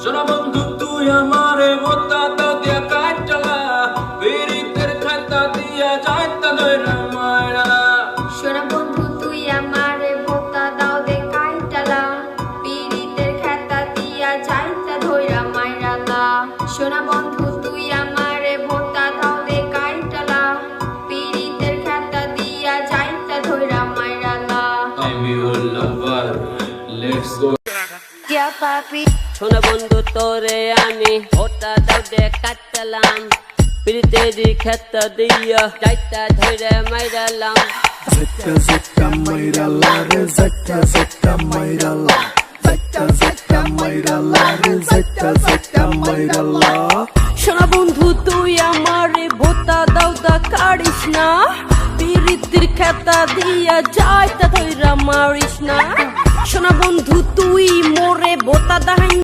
সোনা বন্ধু তুই আমারে বোতা দাও দিয়া কাটলা পীড়িতের খাতা দিয়া যাইতা ধইরা মাইরা সোনা বন্ধু তুই আমারে বোতা দাও দে কাইটালা পীড়িতের খাতা দিয়া যাইতা ধইরা মাইরালা সোনা বন্ধু তুই আমারে বোতা দাও দে কাইটালা পীড়িতের খাতা দিয়া যাইতা ধইরা মাইরালা I'm your lover let's go क्या पापी সোনা বন্ধু তোরে আমি ওটা দাও দে কাটলাম পিরিতেরি ক্ষেত দিয়া যাইতা ধরে মাইরালাম Zeta zeta mayrala re zeta zeta mayrala Zeta zeta mayrala re zeta zeta mayrala সোনা বন্ধু তুই আমারে বোতা দাও দা কাড়িস না পিরিতের ক্ষেত দিয়া যাইতা ধরে মারিস না সোনা বন্ধু তুই মোরে বোতা দাহাই